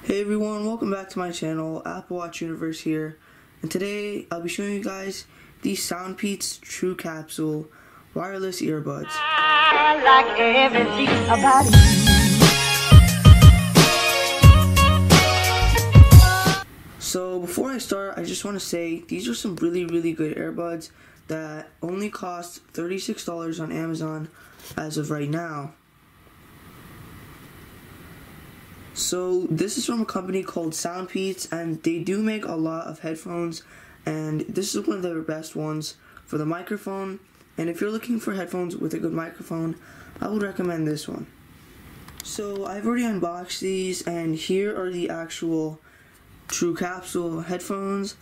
Hey everyone, welcome back to my channel, Apple Watch Universe here, and today I'll be showing you guys the SoundPeats TrueCapsule wireless earbuds. I like everything about you. So before I start, I just want to say these are some really good earbuds that only cost $36 on Amazon as of right now. So this is from a company called SoundPeats, and they do make a lot of headphones, and this is one of their best ones for the microphone. And if you're looking for headphones with a good microphone, I would recommend this one. So I've already unboxed these, and here are the actual TrueCapsule headphones,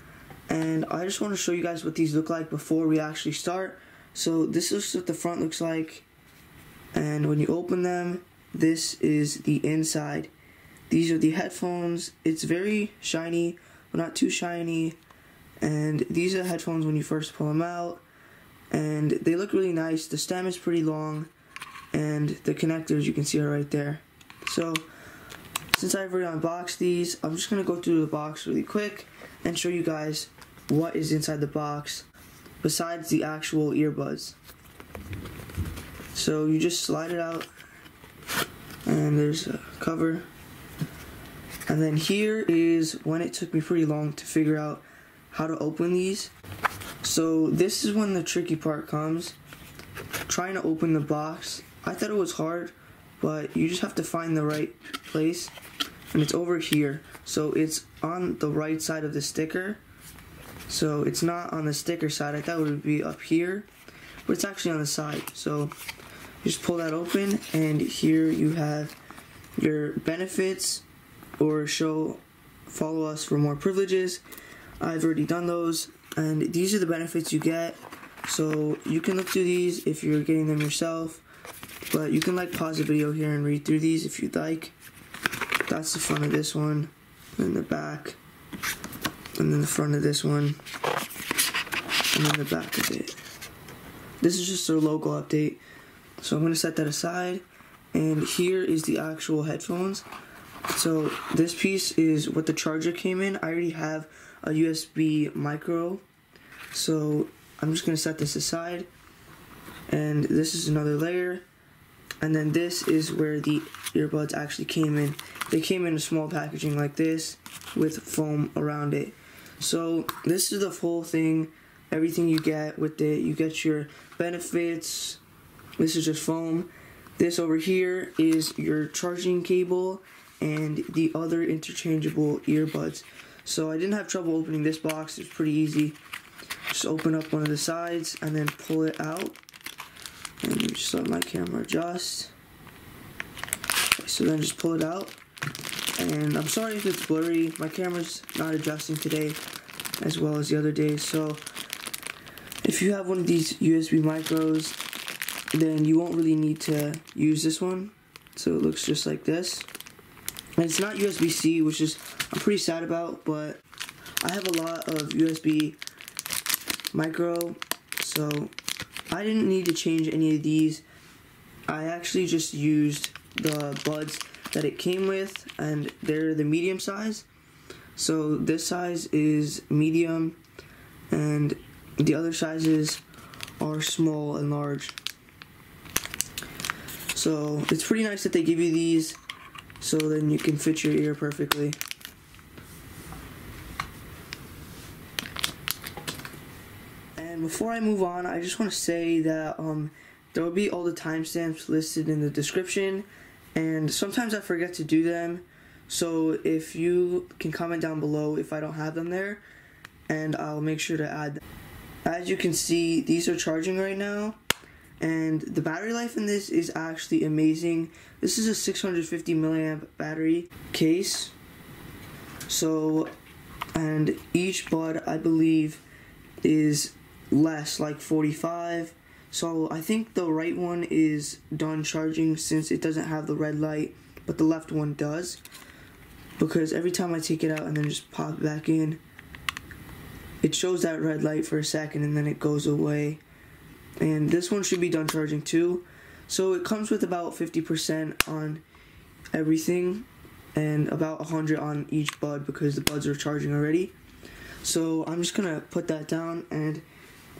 and I just want to show you guys what these look like before we actually start. So this is what the front looks like, and when you open them, this is the inside. These are the headphones. It's very shiny, but not too shiny. And these are the headphones when you first pull them out. And they look really nice. The stem is pretty long. And the connectors you can see are right there. So, since I've already unboxed these, I'm just going to go through the box really quick and show you guys what is inside the box besides the actual earbuds. So, you just slide it out. And there's a cover. And then here is when it took me pretty long to figure out how to open these. So this is when the tricky part comes, trying to open the box. I thought it was hard, but you just have to find the right place, and it's over here. So it's on the right side of the sticker. So it's not on the sticker side. I thought it would be up here, but it's actually on the side. So just pull that open, and here you have your benefits, or follow us for more privileges. I've already done those, and these are the benefits you get. So you can look through these if you're getting them yourself, but you can pause the video here and read through these if you'd like. That's the front of this one, and the back, and then the front of this one, and then the back of it. This is just their logo update. So I'm going to set that aside, and here is the actual headphones. So this piece is what the charger came in. I already have a USB micro, so I'm just going to set this aside. And this is another layer. And then this is where the earbuds actually came in. They came in a small packaging like this with foam around it. So this is the full thing, everything you get with it. You get your benefits. This is just foam. This over here is your charging cable and the other interchangeable earbuds. So I didn't have trouble opening this box. It's pretty easy. Just open up one of the sides and then pull it out, and just let my camera adjust. Okay, so then just pull it out, and I'm sorry if it's blurry. My camera's not adjusting today as well as the other days. So if you have one of these USB micros, then you won't really need to use this one. So it looks just like this. And it's not USB-C, which is I'm pretty sad about, but I have a lot of USB micro, so I didn't need to change any of these. I actually just used the buds that it came with, and they're the medium size. So this size is medium, and the other sizes are small and large. So it's pretty nice that they give you these, so then you can fit your ear perfectly. And before I move on, I just want to say that there will be all the timestamps listed in the description, and sometimes I forget to do them. So if you can comment down below if I don't have them there, and I'll make sure to add them. As you can see, these are charging right now. And the battery life in this is actually amazing. This is a 650 milliamp battery case. So, and each bud I believe is less, like 45. So I think the right one is done charging since it doesn't have the red light, but the left one does. Because every time I take it out and then just pop it back in, it shows that red light for a second and then it goes away. And this one should be done charging too. So it comes with about 50% on everything. and about 100 on each bud because the buds are charging already. So I'm just gonna put that down, and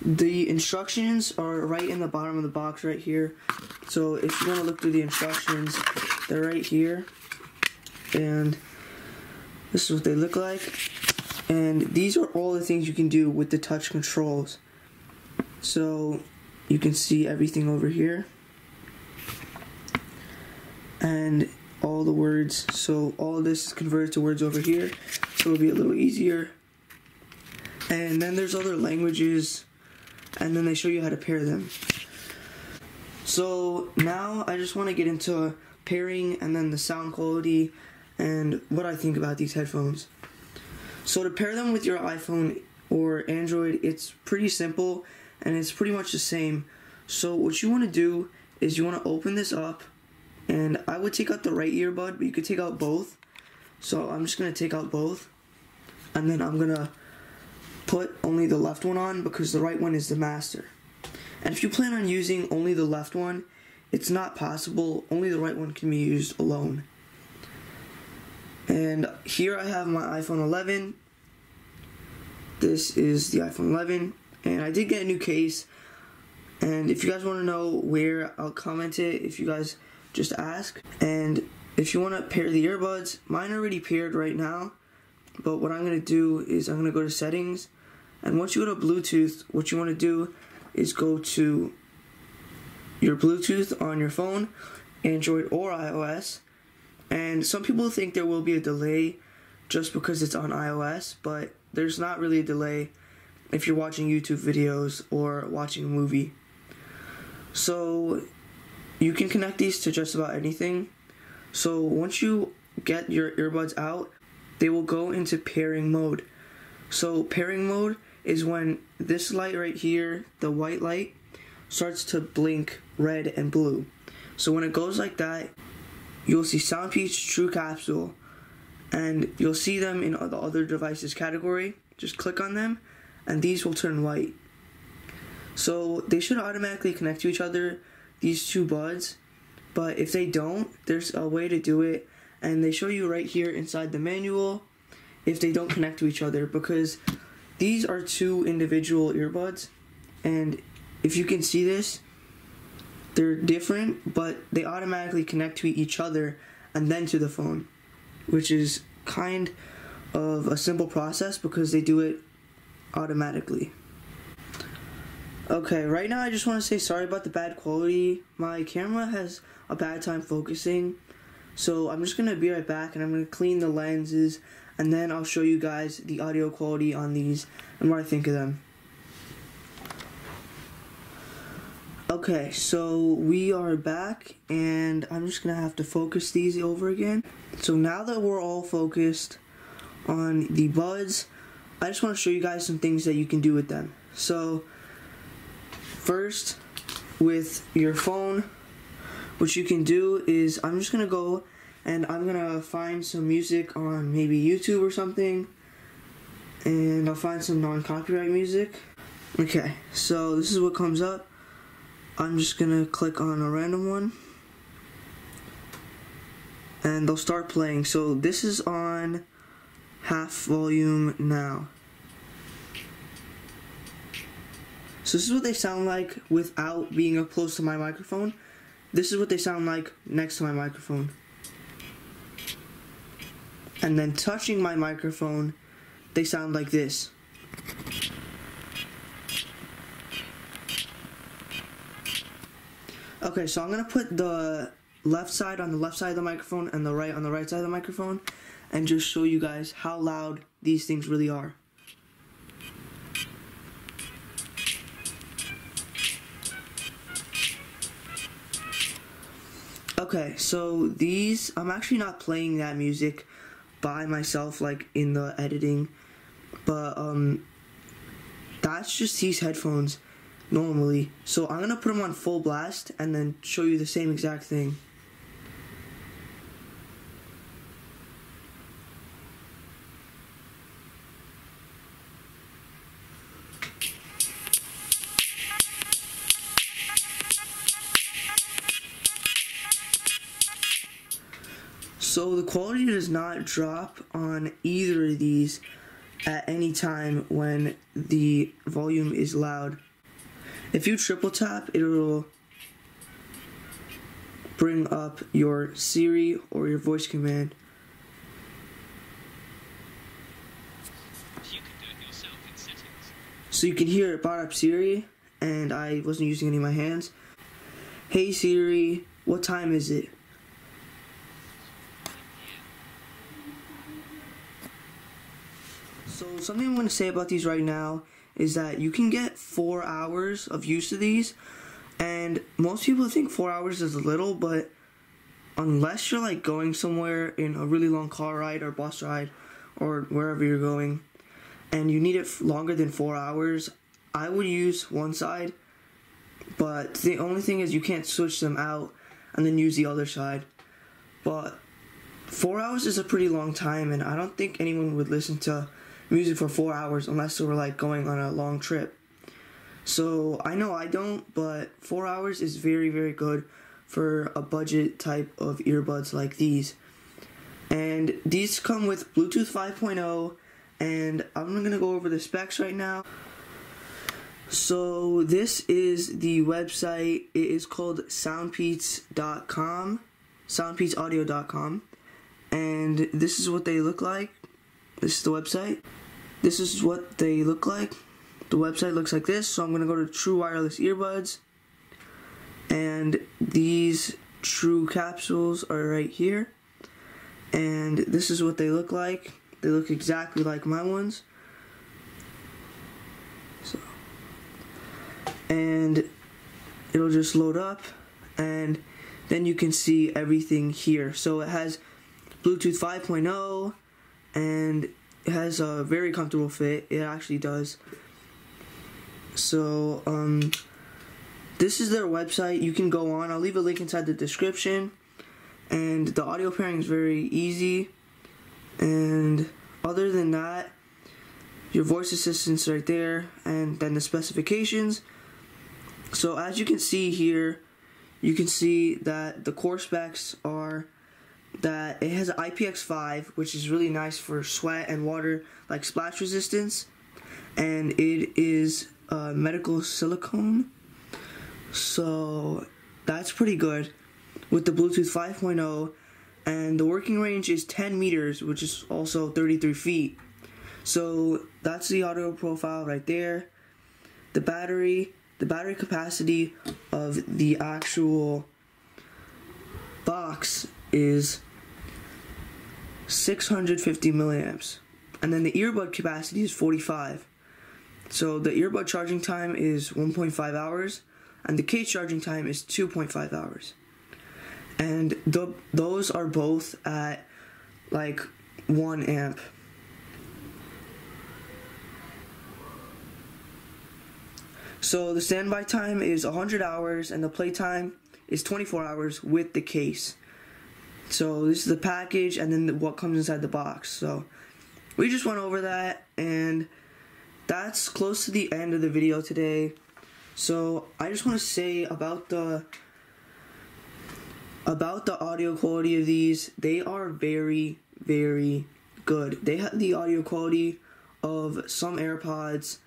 the instructions are right in the bottom of the box right here. So if you want to look through the instructions, they're right here, and this is what they look like. And these are all the things you can do with the touch controls. So you can see everything over here and all the words. So all of this is converted to words over here, so it'll be a little easier. And then there's other languages, and then they show you how to pair them. So now I just want to get into pairing and then the sound quality and what I think about these headphones. So to pair them with your iPhone or Android, it's pretty simple and it's pretty much the same. So what you want to do is you want to open this up, and I would take out the right earbud, but you could take out both. So I'm just going to take out both, and then I'm going to put only the left one on because the right one is the master. And if you plan on using only the left one, it's not possible. Only the right one can be used alone. And here I have my iPhone 11. This is the iPhone 11, and I did get a new case. And if you guys want to know where, I'll comment it if you guys just ask. And if you want to pair the earbuds, mine are already paired right now. But what I'm going to do is I'm going to go to settings. And once you go to Bluetooth, what you want to do is go to your Bluetooth on your phone, Android or iOS. And some people think there will be a delay just because it's on iOS, but there's not really a delay if you're watching YouTube videos or watching a movie. So you can connect these to just about anything. So once you get your earbuds out, they will go into pairing mode. So pairing mode is when this light right here, the white light, starts to blink red and blue. So when it goes like that, you'll see SoundPeats TrueCapsule, and you'll see them in the other devices category. Just click on them, and these will turn white. So they should automatically connect to each other, these two buds, but if they don't, there's a way to do it, and they show you right here inside the manual if they don't connect to each other, because these are two individual earbuds, and if you can see this, they're different, but they automatically connect to each other and then to the phone, which is kind of a simple process because they do it automatically. Okay, right now I just want to say sorry about the bad quality. My camera has a bad time focusing, so I'm just going to be right back and I'm going to clean the lenses, and then I'll show you guys the audio quality on these and what I think of them. Okay, so we are back, and I'm just gonna have to focus these over again. So now that we're all focused on the buds, I just want to show you guys some things that you can do with them. So first, with your phone, what you can do is I'm just gonna go and I'm gonna find some music on maybe YouTube or something, and I'll find some non-copyright music. Okay, so this is what comes up. I'm just gonna click on a random one, and they'll start playing. So this is on half volume now. So this is what they sound like without being up close to my microphone. This is what they sound like next to my microphone. And then touching my microphone, they sound like this. Okay, so I'm going to put the left side on the left side of the microphone and the right on the right side of the microphone, and just show you guys how loud these things really are. Okay, so these, I'm actually not playing that music by myself like in the editing, but that's just these headphones normally. So I'm gonna put them on full blast and then show you the same exact thing. So the quality does not drop on either of these at any time when the volume is loud. If you triple tap, it will bring up your Siri or your voice command. You can do it yourself in settings. So you can hear it brought up Siri, and I wasn't using any of my hands. Hey Siri, what time is it? So something I'm going to say about these right now is that you can get 4 hours of use of these, and most people think 4 hours is little, but unless you're like going somewhere in a really long car ride or bus ride or wherever you're going and you need it longer than 4 hours, I would use one side, but the only thing is you can't switch them out and then use the other side. But 4 hours is a pretty long time, and I don't think anyone would listen to music for 4 hours unless they were like going on a long trip. So I know I don't, but 4 hours is very, very good for a budget type of earbuds like these. And these come with Bluetooth 5.0, and I'm gonna go over the specs right now. So this is the website. It is called SoundPeats.com, SoundPeatsAudio.com, and this is what they look like. This is the website. This is what they look like. The website looks like this. So I'm going to go to True Wireless Earbuds. And these TrueCapsules are right here. And this is what they look like. They look exactly like my ones. So, and it'll just load up. And then you can see everything here. So it has Bluetooth 5.0. And it has a very comfortable fit. It actually does. So, this is their website. You can go on. I'll leave a link inside the description. And the audio pairing is very easy. And other than that, your voice assistant's right there. And then the specifications. So as you can see here, you can see that the core specs are that it has an IPX5, which is really nice for sweat and water, like splash resistance, and it is medical silicone, so that's pretty good with the Bluetooth 5.0, and the working range is 10 meters, which is also 33 feet. So that's the audio profile right there. The battery capacity of the actual box is 650 milliamps, and then the earbud capacity is 45. So the earbud charging time is 1.5 hours, and the case charging time is 2.5 hours. And those are both at like 1 amp. So the standby time is 100 hours, and the playtime is 24 hours with the case. So this is the package, and then what comes inside the box. So we just went over that, and that's close to the end of the video today. So I just want to say about the audio quality of these. They are very, very good. They have the audio quality of some AirPods,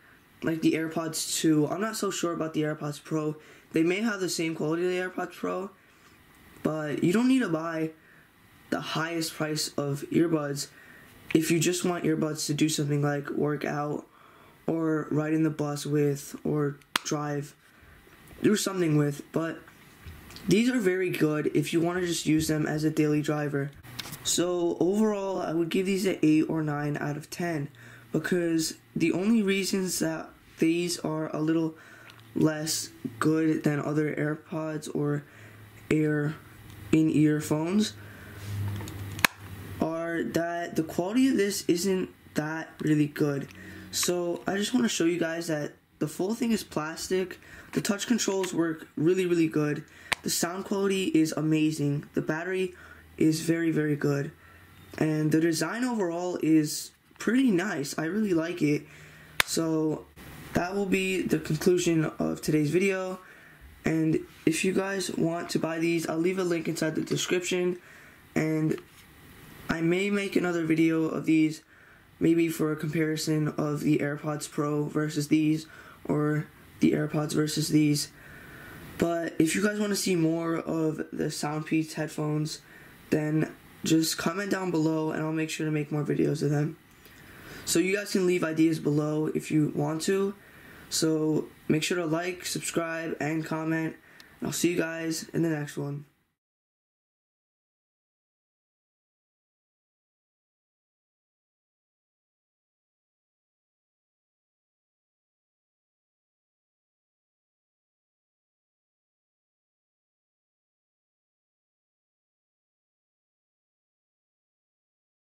like the AirPods 2. I'm not so sure about the AirPods Pro. They may have the same quality of the AirPods Pro, but you don't need to buy the highest price of earbuds if you just want earbuds to do something like work out or ride in the bus with or do something with. But these are very good if you want to just use them as a daily driver. So overall, I would give these an 8 or 9 out of 10, because the only reasons that these are a little less good than other AirPods or in-ear phones are that the quality of this isn't that really good. So I just want to show you guys that the full thing is plastic. The touch controls work really, really good. The sound quality is amazing. The battery is very, very good. And the design overall is pretty nice. I really like it. So that will be the conclusion of today's video. And if you guys want to buy these, I'll leave a link inside the description. And I may make another video of these, maybe for a comparison of the AirPods Pro versus these, or the AirPods versus these. But if you guys want to see more of the SoundPeats headphones, then just comment down below and I'll make sure to make more videos of them. So you guys can leave ideas below if you want to. So make sure to like, subscribe, and comment. And I'll see you guys in the next one.